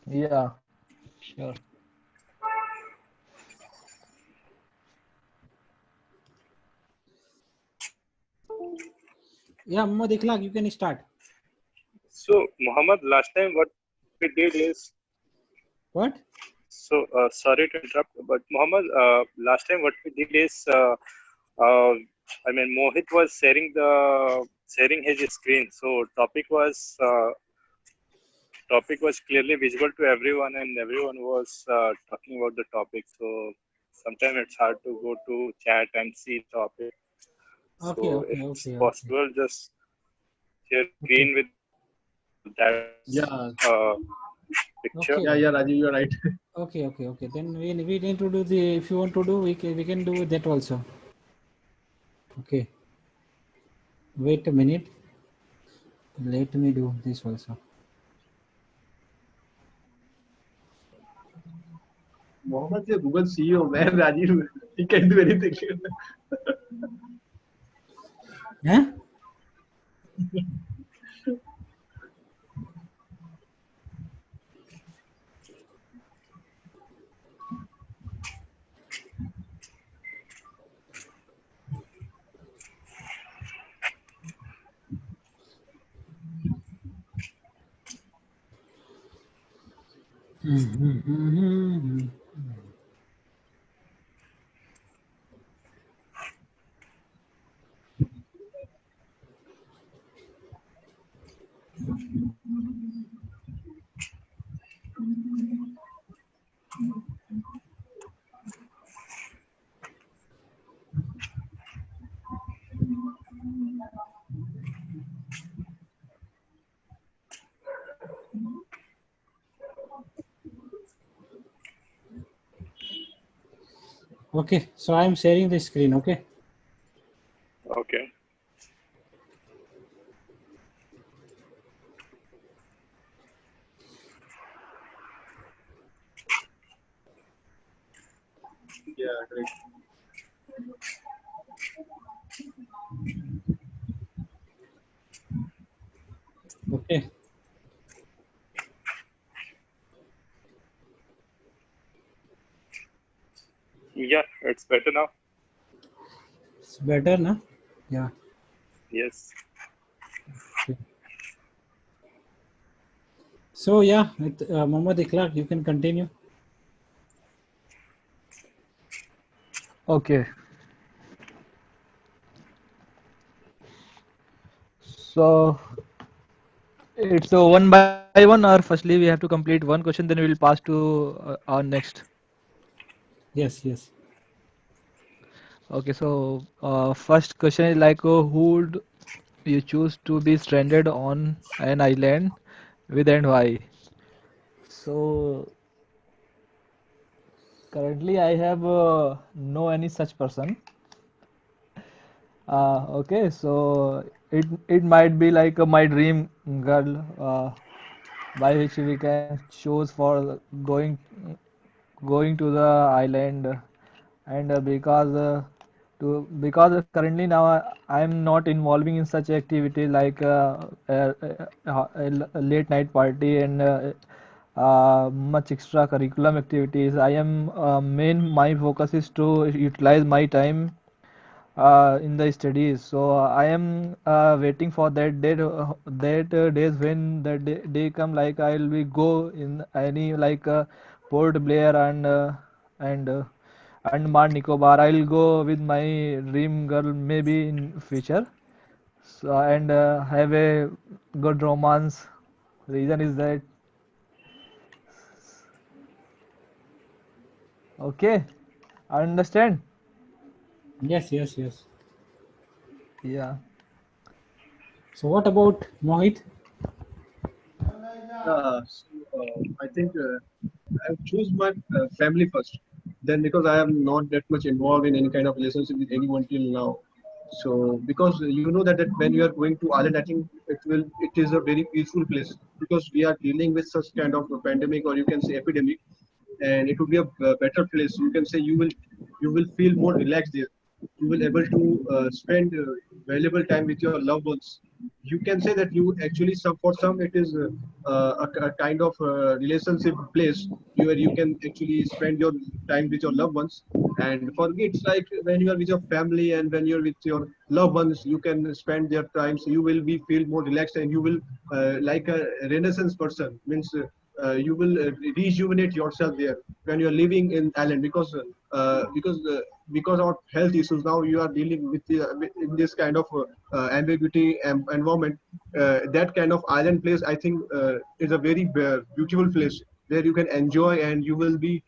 Yeah, sure. Yeah, Muhammad Ikhlaq, you can start. So, Muhammad, last time what we did is What? sorry to interrupt, but Muhammad, last time what we did is uh, I mean Mohit was sharing his screen. So topic was clearly visible to everyone, and everyone was talking about the topic. So sometimes it's hard to go to chat and see topic. Okay, So if okay, it's okay, okay, possible, just share okay, screen with that Yeah, picture. okay, yeah, Rajiv, you're right. okay, okay, okay. Then we need to do the. If you want to do, we can do that also. Okay. Wait a minute. Let me do this also. Mohammed is Google CEO, man. Rajiv, he can do anything. Huh? Okay. So I'm sharing the screen. Okay. Okay. Yeah, great. Okay. Yeah, it's better now. It's better, na? Yeah. Yes. Okay. So yeah, with Muhammad Ikhlaq, you can continue. Okay. So it's one by one, or firstly we have to complete one question, then we will pass to our next. Yes, yes. Okay, so first question is like, who would you choose to be stranded on an island with and why? So currently I have no any such person. Okay, so it might be like my dream girl, by which we can choose for going to the island, and because currently now I'm not involving in such activity like a late night party and much extra curriculum activities. I am my focus is to utilize my time in the studies. So I am waiting for that day, days when the day come, like I will be go in any like Port Blair and Andaman Nicobar. I will go with my dream girl maybe in future. So and have a good romance. Reason is that okay. I understand. Yes, yes, yes. Yeah. So what about Mohit? I think I would choose my family first. Then because I am not that much involved in any kind of relationship with anyone till now. So because you know that when you are going to Ireland, I think it is a very peaceful place because we are dealing with such kind of a pandemic or you can say epidemic, and it would be a better place. You can say you will feel more relaxed there. You will able to spend valuable time with your loved ones you can say that you actually for some it is a kind of relationship place where you can actually spend your time with your loved ones. And for me it's like when you are with your family and when you're with your loved ones, you can spend their time, so you will be feel more relaxed and you will like a renaissance person, means you will rejuvenate yourself there when you are living in island, because of health issues now you are dealing with, in this kind of ambiguity environment. That kind of island place I think is a very beautiful place where you can enjoy and you will be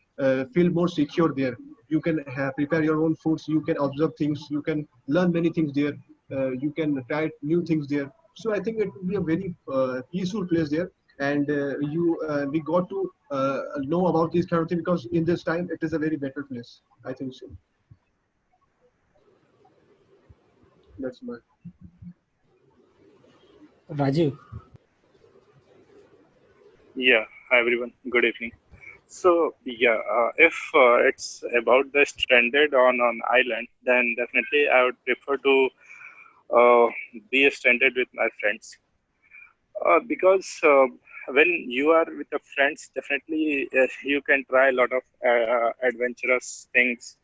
feel more secure there. You can prepare your own foods, you can observe things, you can learn many things there, you can try new things there. So I think it will be a very peaceful place there. And we got to know about this kind of thing because in this time it is a very better place, I think so. That's my. Rajiv. Yeah, hi everyone. Good evening. So yeah, if it's about the stranded on island, then definitely I would prefer to uh, be stranded with my friends. Because when you are with your friends, definitely you can try a lot of adventurous things,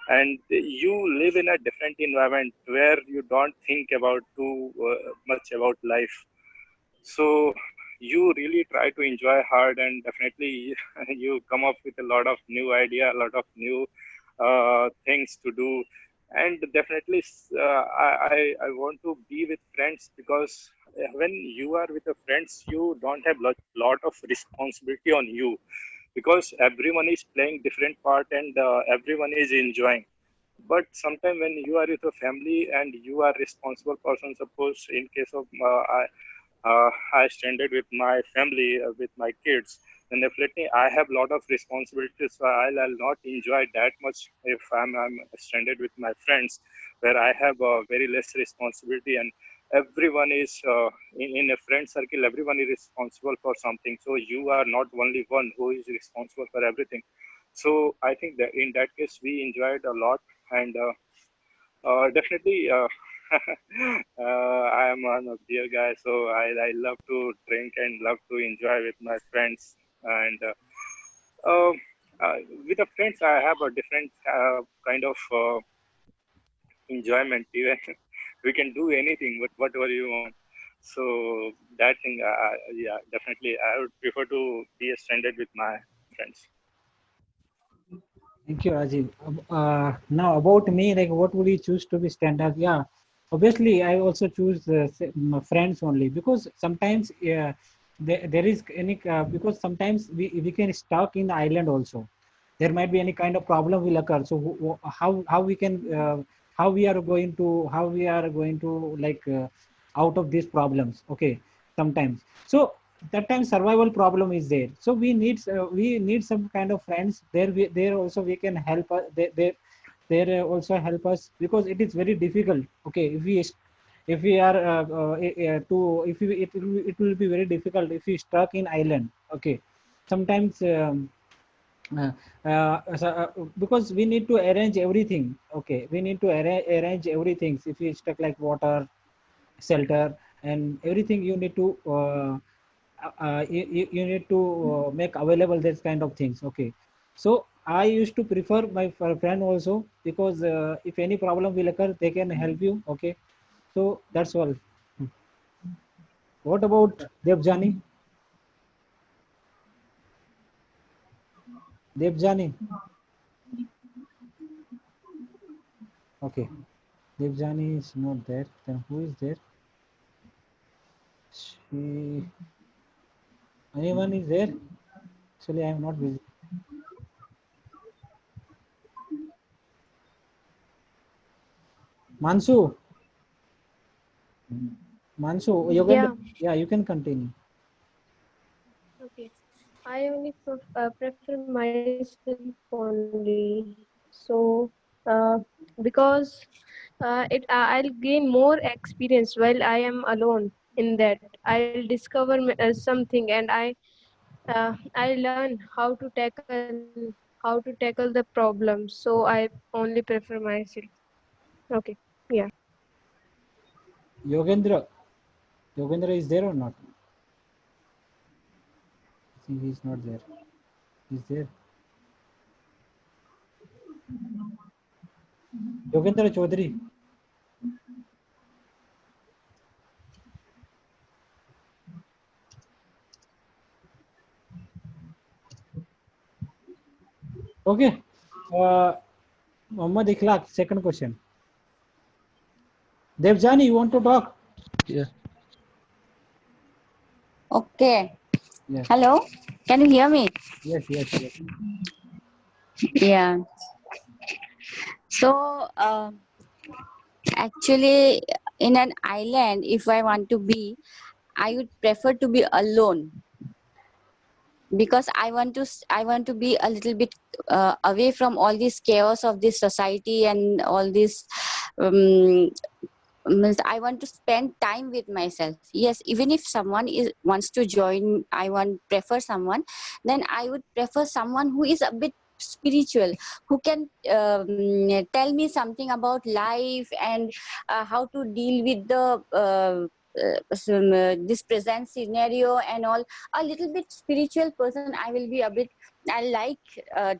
and you live in a different environment where you don't think about too much about life. So you really try to enjoy hard, and definitely you come up with a lot of new idea, a lot of new things to do. And definitely I want to be with friends, because when you are with your friends you don't have lot of responsibility on you, because everyone is playing different part, and everyone is enjoying. But sometimes when you are with a family and you are responsible person, suppose in case of I stranded with my family, with my kids, then definitely I have a lot of responsibilities. So I'll not enjoy that much if I'm stranded with my friends, where I have very less responsibility, and everyone is in a friend circle. Everyone is responsible for something. So you are not only one who is responsible for everything. So I think that in that case we enjoyed a lot, and definitely. I am a beer guy, so I love to drink and love to enjoy with my friends. And uh, uh, with the friends, I have a different kind of enjoyment. Even we can do anything, but whatever you want. So that thing, yeah, definitely, I would prefer to be stranded with my friends. Thank you, Rajiv. Now about me, like what would you choose to be standard? Yeah, obviously I also choose friends only, because sometimes there is any because sometimes we can stuck in the island also. There might be any kind of problem will occur. So how we can how we are going to like out of these problems? Okay, sometimes. So that time survival problem is there, so we need some kind of friends there. There also we can help us. They also help us, because it is very difficult. Okay, if we are to if we, it will be very difficult if we stuck in island. Okay, sometimes uh, because we need to arrange everything. Okay, we need to arrange everything. If we stuck like water, shelter, and everything, you need to you need to make available this kind of things. Okay, so I used to prefer my friend also, because if any problem will occur, they can help you. Okay, so that's all. What about Devjani? Devjani. Okay, Devjani is not there. Then who is there? She, anyone is there? Actually, I am not busy. Mansu. Mansu, Yogendra. Yeah, Yeah, you can continue. okay. I only prefer myself only. So, because I'll gain more experience while I am alone in that. I'll discover something, and I learn how to tackle the problem. So I only prefer myself. Okay. Yeah. Yogendra. Yogendra is there or not? I think he's not there. He's there. Yogendra Chaudhary. Okay. Muhammad Ikhlaq, second question. Devjani, you want to talk? Yeah. Okay. Yes. Hello. Can you hear me? Yes. Yeah. So, actually, in an island, if I want to be, I would prefer to be alone because I want to be a little bit away from all this chaos of this society and all this. Means I want to spend time with myself. Yes, even if someone is wants to join, prefer someone, then I would prefer someone who is a bit spiritual, who can tell me something about life and how to deal with the this present scenario and all. A little bit spiritual person. I will be a bit. I like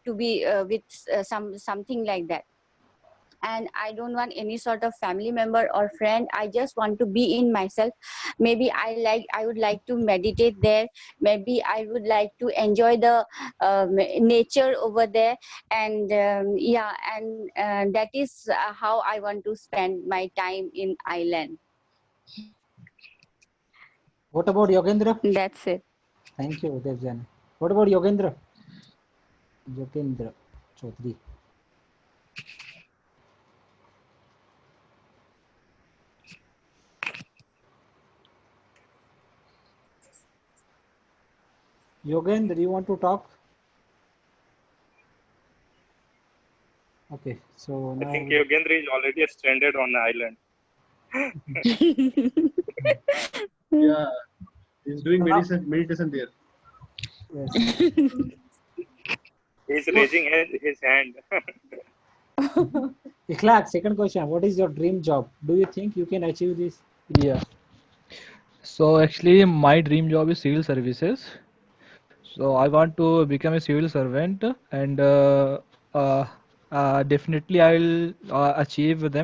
to be with something like that, and I don't want any sort of family member or friend. I just want to be in myself. Maybe I would like to meditate there. Maybe I would like to enjoy the nature over there. And yeah, and that is how I want to spend my time in island. What about Yogendra? That's it. Thank you, Devjani. What about Yogendra? Yogendra Chaudhary. Yogendra, you want to talk? Okay, so I now think Yogendra is already stranded on the island. Yeah, he's doing meditation there. yes. He's raising his hand. Ikhlaq, second question. What is your dream job? Do you think you can achieve this? Yeah. So actually, my dream job is civil services. So I want to become a civil servant, and uh, definitely I will achieve it,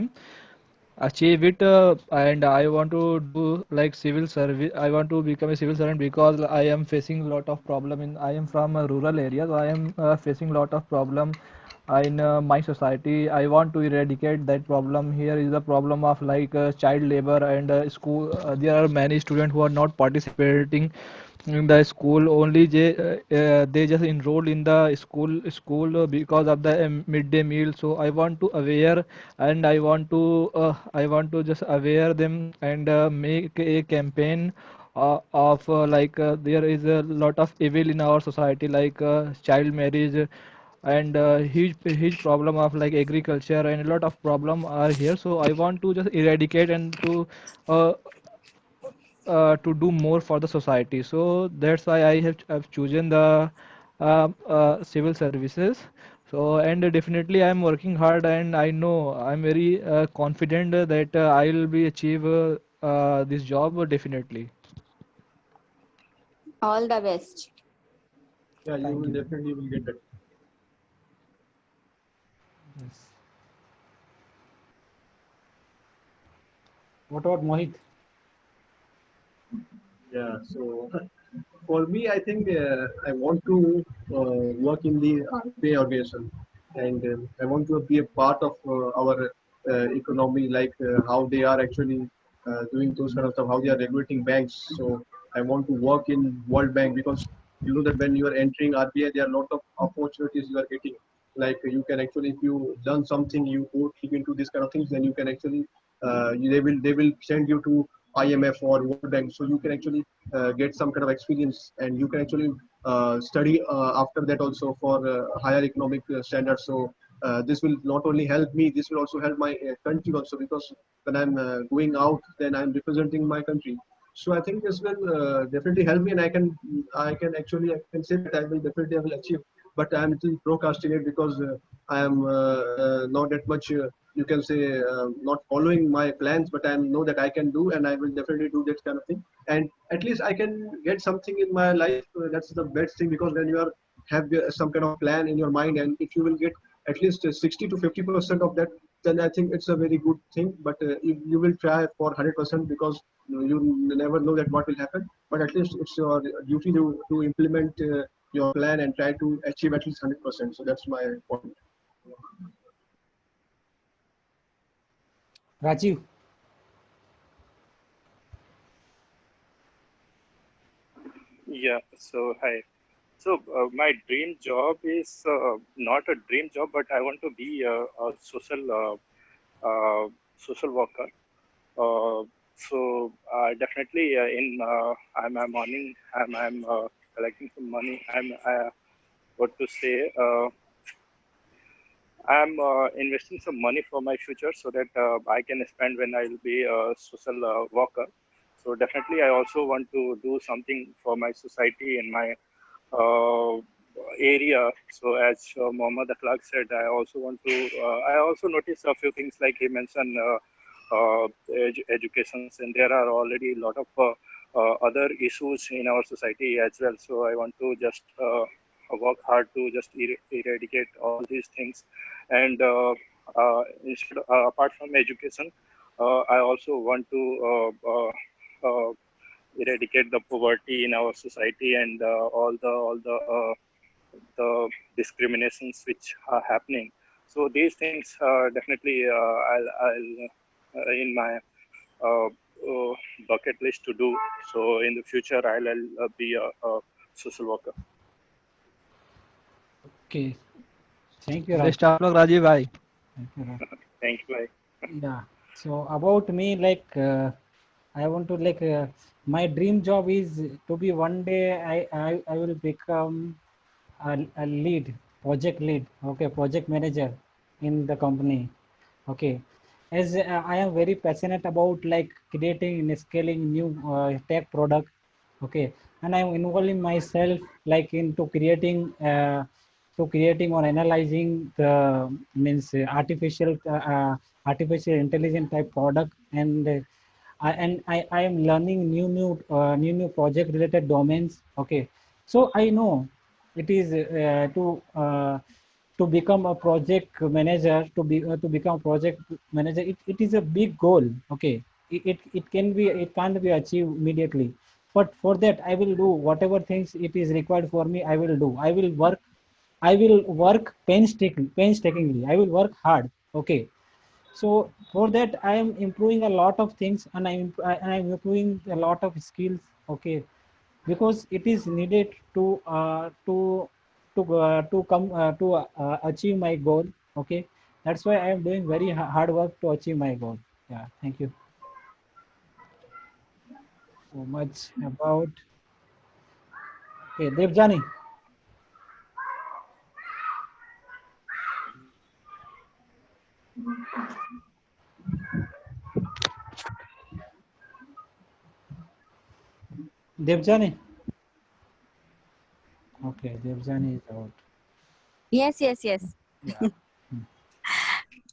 and I want to do like civil service. I want to become a civil servant because I am facing a lot of problem in. I am from a rural area, so I am facing a lot of problem in my society. I want to eradicate that problem. Here is the problem of like child labor and school. There are many students who are not participating in the school. Only they just enrolled in the school because of the midday meal. So I want to aware, and I want to just aware them and make a campaign of there is a lot of evil in our society, like child marriage and huge problem of like agriculture, and a lot of problem are here. So I want to just eradicate and uh, to do more for the society. So that's why I've chosen the civil services. So and definitely I'm working hard, and I know I'm very confident that I'll be achieve this job definitely. All the best. Yeah, you Thank will you. definitely will get that. Yes. What about Mohit? Yeah, so for me, I think I want to work in the RBI organization, and I want to be a part of our economy, like how they are actually doing those kind of stuff, how they are regulating banks. So I want to work in World Bank because you know that when you are entering RBI, there are a lot of opportunities you are getting. Like you can actually, if you learn something, you go deep into this kind of things, then you can actually they will send you to IMF or World Bank, so you can actually get some kind of experience, and you can actually study after that also for higher economic standards. So this will not only help me, this will also help my country also, because when I'm going out, then I'm representing my country. So I think this will definitely help me, and I can say that I will achieve but I'm still procrastinate because I am not that much. You can say not following my plans, but I know that I can do, and I will definitely do that kind of thing. And at least I can get something in my life. That's the best thing, because when you are have some kind of plan in your mind, and if you will get at least 60 to 50% of that, then I think it's a very good thing. But if you will try for 100%, because you never know that what will happen. But at least it's your duty to implement your plan and try to achieve at least 100%. So that's my point. Rajiv. Yeah. So hi. So my dream job is not a dream job, but I want to be a social worker. Definitely I'm earning, I'm collecting some money. What to say? I'm investing some money for my future so that I can spend when I will be a social worker. So definitely, I also want to do something for my society and my uh, area. So as Mohammad Akhlaq said, I also want to. I also noticed a few things like he mentioned educations, and there are already a lot of other issues in our society as well. So I want to just work hard to just eradicate all these things, and apart from education, I also want to eradicate the poverty in our society and all the discriminations which are happening. So these things definitely I'll in my uh, uh, bucket list to do. So in the future, I'll be a social worker. Okay. Thank you, Raj. Best of luck, Rajiv bhai. Thank you, Raj. Thank you. Bye. Yeah. So about me, like I want to my dream job is to be one day I will become a lead, project lead, okay, project manager in the company. Okay, as I am very passionate about like creating and scaling new tech product. Okay, and I'm involving myself like into creating or analyzing the means artificial intelligence type product, and I am learning new project related domains. Okay, so I know it is to become a project manager, to become project manager, it is a big goal. Okay, it can't be achieved immediately, but for that I will do whatever things it is required for me. I will do, I will work painstakingly, I will work hard. Okay, so for that I am improving a lot of things, and I'm improving a lot of skills. Okay, because it is needed to come achieve my goal. Okay, that's why I am doing very hard work to achieve my goal. Yeah, thank you so much about. Okay, Devjani. Devjani. Okay, Devjani is out. Yes, yes, yes. Yeah.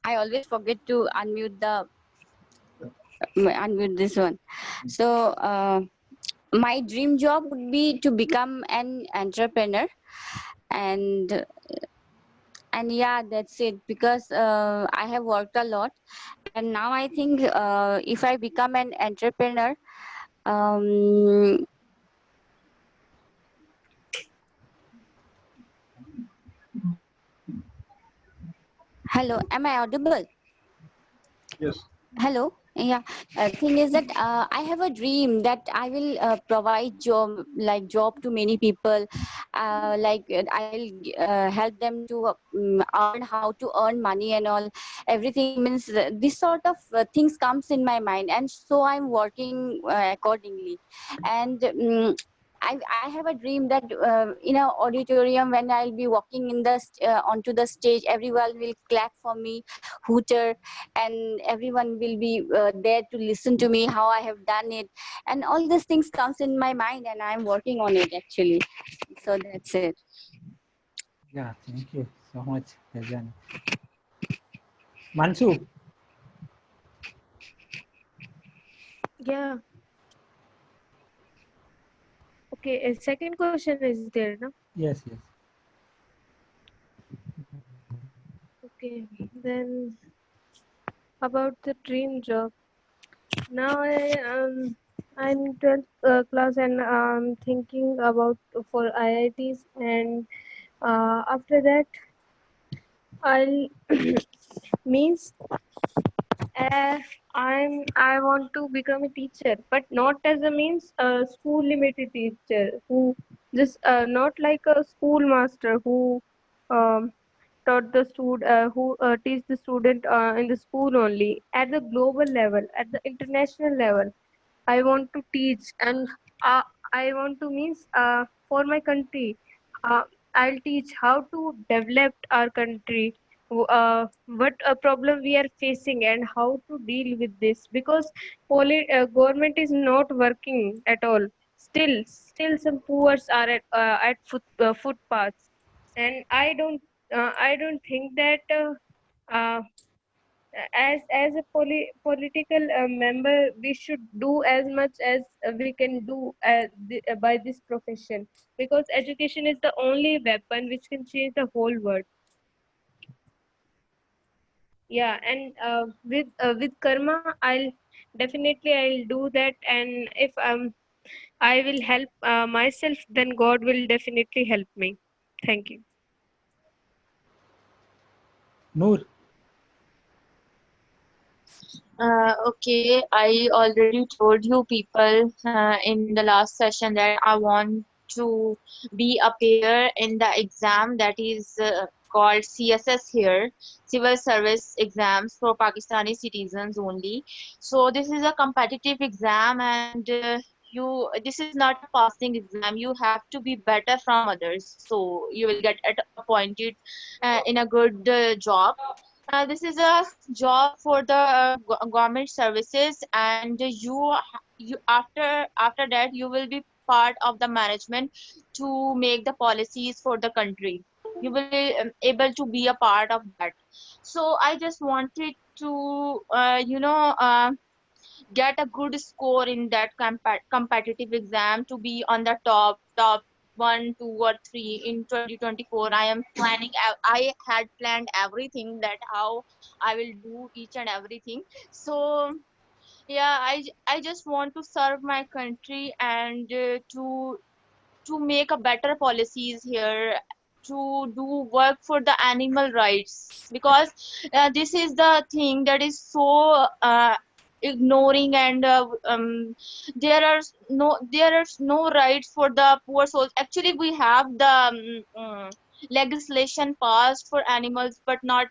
I always forget to unmute this one. So my dream job would be to become an entrepreneur, and yeah, that's it, because I have worked a lot, and now I think if I become an entrepreneur, um, hello, am I audible? Yes. Hello. Yeah. Thing is that I have a dream that I will provide job to many people. I'll help them to earn how to earn money and all. Everything means this sort of things comes in my mind, and so I'm working accordingly. And I have a dream that in an auditorium, when I'll be walking onto the stage, everyone will clap for me, hooter, and everyone will be there to listen to me how I have done it, and all these things comes in my mind, and I'm working on it actually. So that's it. Yeah, thank you so much, Rajan. Mansu, Yeah. Okay. A second question is there, no? yes, yes. Okay. Then about the dream job. Now I'm in 12th class and I'm thinking about for IITs, and after that I'll means I want to become a teacher, but not as a means a school limited teacher who just not like a schoolmaster who um, taught the student who teach the student in the school only. At the global level, at the international level, I want to teach, and uh, I want to means for my country. Uh, I'll teach how to develop our country, what a problem we are facing, and how to deal with this. Because government is not working at all. Still some poor are at footpaths, and I don't think that. Uh, as a political member, we should do as much as we can do by this profession, because education is the only weapon which can change the whole world. Yeah, and with karma, I'll do that, and if I will help myself, then God will definitely help me. Thank you. Noor, Okay, I already told you people in the last session that I want to be a pair in the exam that is called CSS here, Civil Service Exams for Pakistani citizens only. So this is a competitive exam, and this is not a passing exam. You have to be better from others, so you will get appointed in a good job. This is a job for the government services, and you after that you will be part of the management to make the policies for the country. You will be able to be a part of that. So I just wanted to get a good score in that competitive exam to be on the top one, two, or three in 2024. I am planning. I had planned everything that how I will do each and everything. So yeah, I just want to serve my country and to make a better policies here, to do work for the animal rights, because this is the thing that is so ignoring, and there are no rights for the poor souls. Actually we have the legislation passed for animals, but not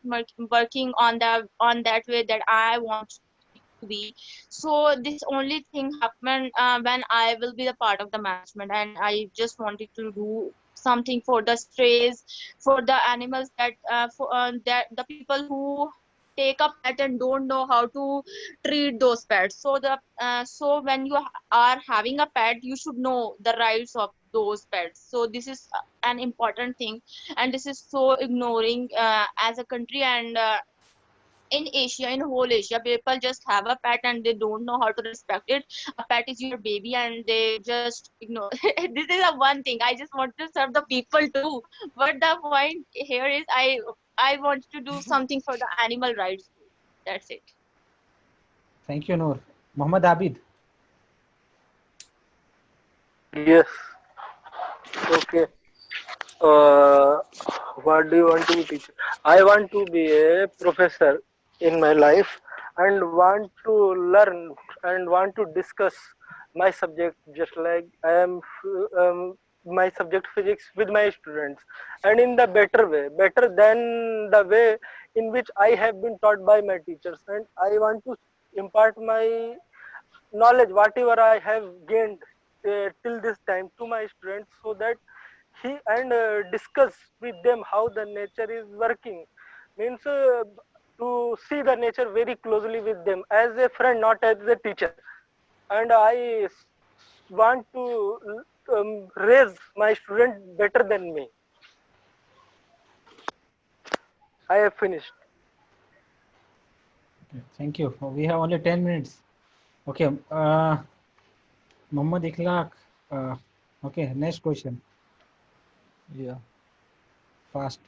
working on that way that I want it to be. So this only thing happened when I will be the part of the management, and I just wanted to do something for the strays, for the animals that the people who take a pet and don't know how to treat those pets. So when you are having a pet, you should know the rights of those pets. So this is an important thing, and this is so ignoring as a country. And in Asia, in whole Asia, people just have a pet and they don't know how to respect it. A pet is your baby, and they just ignore. This is a one thing. I just want to serve the people too. But the point here is, I want to do something for the animal rights too. That's it. thank you, Noor. Muhammad Abid, Yes. Okay. Uh, what do you want to be teacher? I want to be a professor in my life and want to learn and want to discuss my subject just like I am my subject physics with my students, and in the better way, better than the way in which I have been taught by my teachers, and I want to impart my knowledge whatever I have gained till this time to my students, so that he and discuss with them how the nature is working, means to see the nature very closely with them as a friend, not as a teacher. And want to raise my student better than me. I have finished. Thank you. We have only 10 minutes. Okay. Muhammad Ikhlaq. Okay. Next question. Yeah. Fast.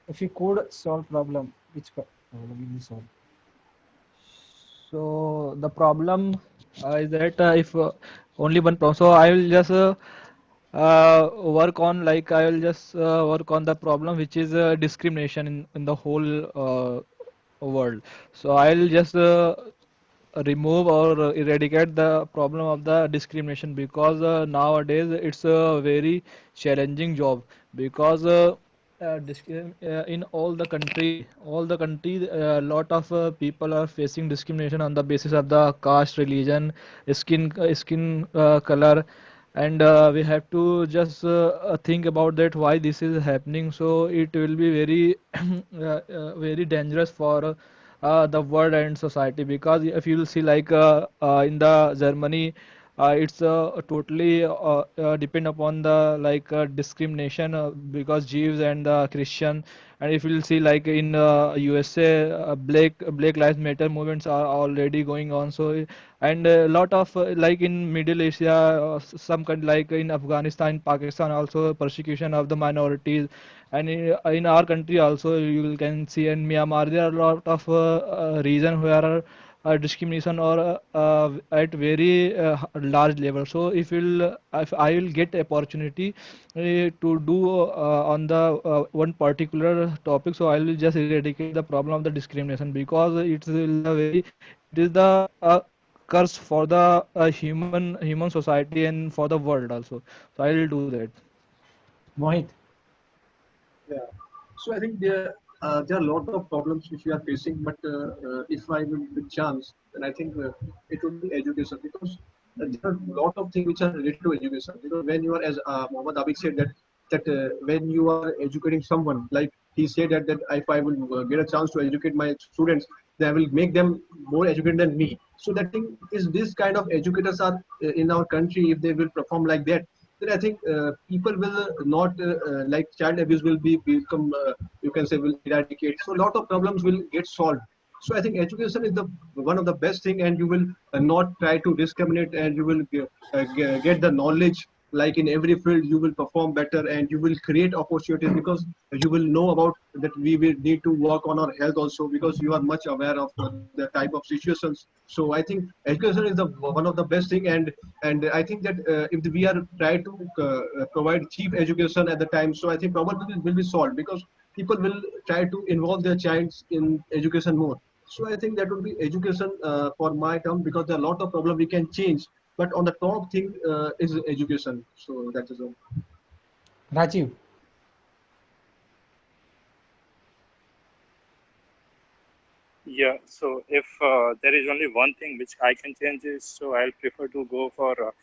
If you could solve problem, which problem will you solve? So the problem is that if only one problem, so I will just work on, like I will just work on the problem which is discrimination in the whole world. So I will just remove or eradicate the problem of the discrimination, because nowadays it's a very challenging job, because in all the country a lot of people are facing discrimination on the basis of the caste, religion, skin color, and we have to just think about that why this is happening. So it will be very very dangerous for the world and society, because if you'll see, like in the Germany, it's totally depend upon the like discrimination, because Jews and the Christian. And if you'll see, like in USA, Black Lives Matter movements are already going on. So and a lot of like in Middle Asia, some kind, like in Afghanistan, Pakistan, also persecution of the minorities. And in our country also you can see in Myanmar there are a lot of region where discrimination or at very large level. So if I will get opportunity to do on the one particular topic, so I will just eradicate the problem of the discrimination, because it is the curse for the human society and for the world also. So I will do that. Mohit. Yeah. So I think there are a lot of problems which we are facing, but if I will get chance, then I think it would be education, because there are a lot of things which are related to education. Because when you are, as Muhammad Abid said, that when you are educating someone, like he said that if I will get a chance to educate my students, then I will make them more educated than me. So that thing is, this kind of educators are in our country. If they will perform like that, then I think people will not like child abuse will become you can say will eradicate. So a lot of problems will get solved. So I think education is the one of the best thing, and you will not try to discriminate, and you will get the knowledge. Like in every field, you will perform better, and you will create opportunities, because you will know about that we will need to work on our health also, because you are much aware of the type of situations. So I think education is the one of the best thing, and I think that if we are try to provide cheap education at the time, so I think problem will be solved, because people will try to involve their childs in education more. So I think that would be education for my term, because there are a lot of problem we can change, but on the top thing is education. So that is all. Rajiv. Yeah, so if there is only one thing which I can change is, so I'll prefer to go for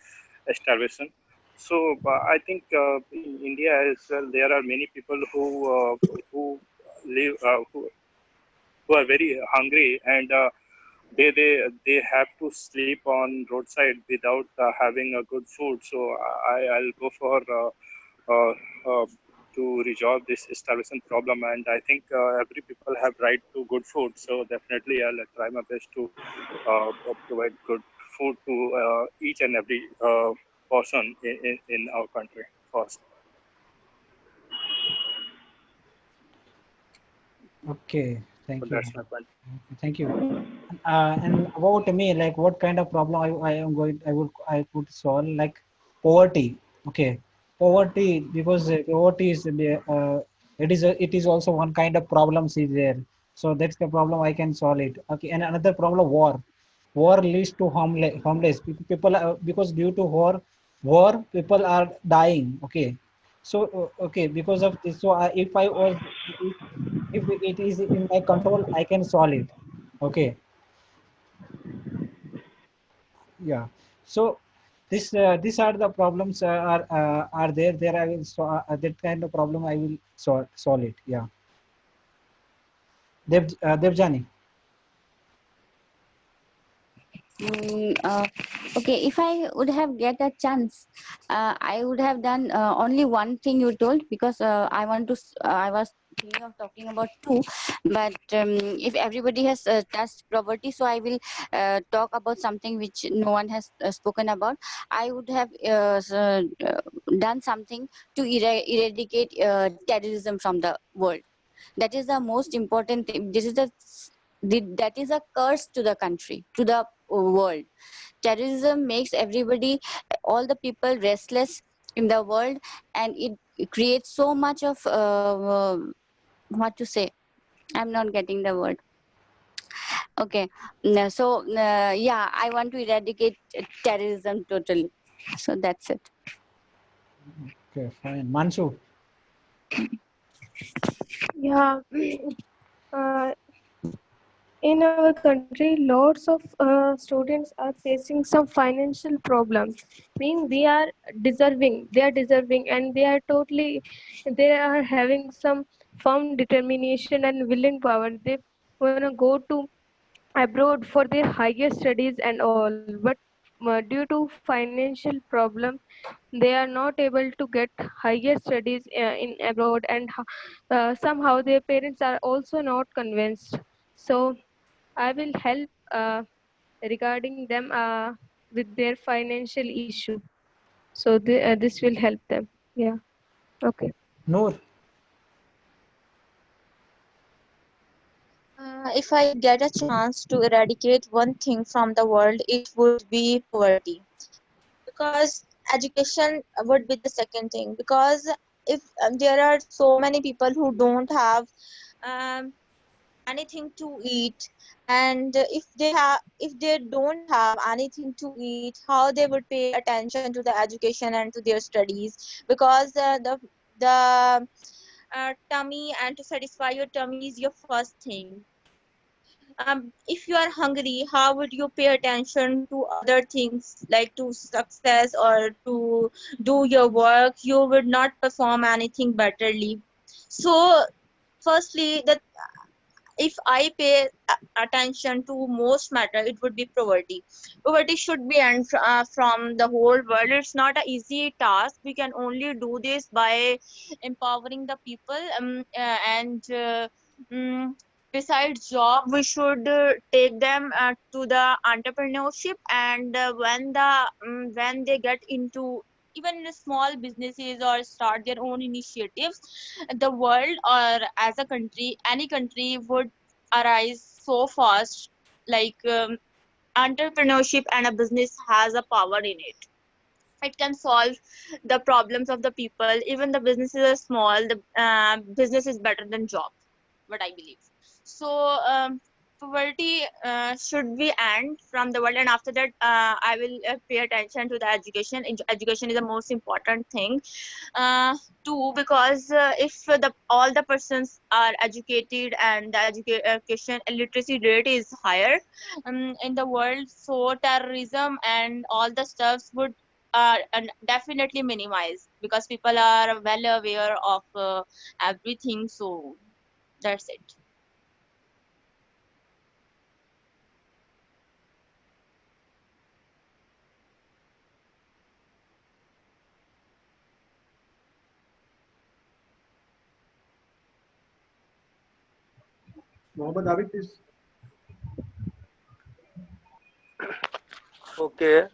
starvation. So I think in India as well, there are many people who live who are very hungry, and they have to sleep on roadside without having a good food. So I'll go for uh, uh, to resolve this starvation problem, and I think every people have right to good food. So definitely I'll try my best to provide good food to each and every person in our country first. Okay. So Thank you. that's my point. Thank you. And about me, like what kind of problem I could solve, like poverty. Okay, poverty, because poverty is it is also one kind of problems is there. So that's the problem I can solve it. Okay, and another problem, war. War leads to homeless people, because due to war people are dying. Okay, so okay, because of this, so if it is in my control, I can solve it. Okay. Yeah. So these are the problems are there I will that kind of problem I will solve it. Yeah. Devjani. Okay, if I would have get a chance, I would have done only one thing you told, because I was thinking of talking about two, but if everybody has touched poverty, so I will talk about something which no one has spoken about. I would have done something to eradicate terrorism from the world. That is the most important thing. That is a curse to the country, to the world. Terrorism makes everybody, all the people restless in the world, and it creates so much of what to say. I'm not getting the word. Okay, yeah, I want to eradicate terrorism totally. So that's it. Okay, fine. Manshu. Yeah. uh, in our country, lots of students are facing some financial problems. Mean they are deserving, and they are having some firm determination and willing power. They wanna go to abroad for their higher studies and all, but due to financial problem, they are not able to get higher studies in abroad, and somehow their parents are also not convinced. So I will help regarding them with their financial issue. So this will help them. Yeah. Okay. Noor. If I get a chance to eradicate one thing from the world, it would be poverty. Because education would be the second thing. Because if there are so many people who don't have um, anything to eat, and if they don't have anything to eat, how they would pay attention to the education and to their studies? Because the tummy, and to satisfy your tummy is your first thing. If you are hungry, how would you pay attention to other things, like to success or to do your work? You would not perform anything betterly. So firstly, the if I pay attention to most matter, it would be poverty. Poverty should be end from the whole world. It's not an easy task. We can only do this by empowering the people. And mm, Besides job, we should take them to the entrepreneurship. And when they get into even small businesses or start their own initiatives, the world, or as a country, any country would arise so fast. Like entrepreneurship and a business has a power in it. It can solve the problems of the people. Even the businesses are small, the business is better than job, what I believe. So poverty should be end from the world. And after that, I will pay attention to the education. Education is the most important thing too. Because if the all the persons are educated and the education literacy rate is higher in the world, so terrorism and all the stuffs would and definitely minimize, because people are well aware of everything. So that's it. Mohammed Abid, please. Okay.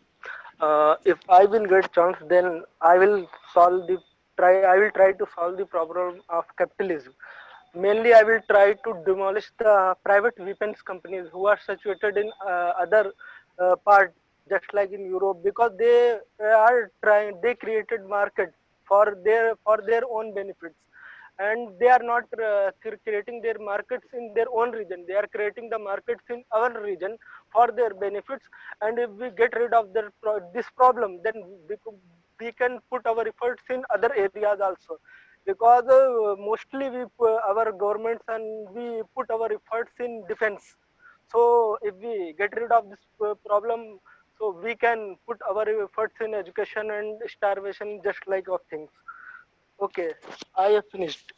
If I will get chance, then I will solve the try. I will try to solve the problem of capitalism. Mainly, I will try to demolish the private weapons companies who are situated in other part, just like in Europe, because they are trying. They created market for their own benefits, and they are not creating their markets in their own region. They are creating the markets in our region for their benefits. And if we get rid of this problem, then we can put our efforts in other areas also, because mostly our governments and we put our efforts in defense. So if we get rid of this problem, so we can put our efforts in education and starvation, just like of things. Okay, I have finished.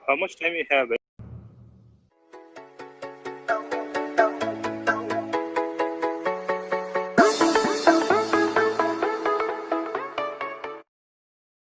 how much time you have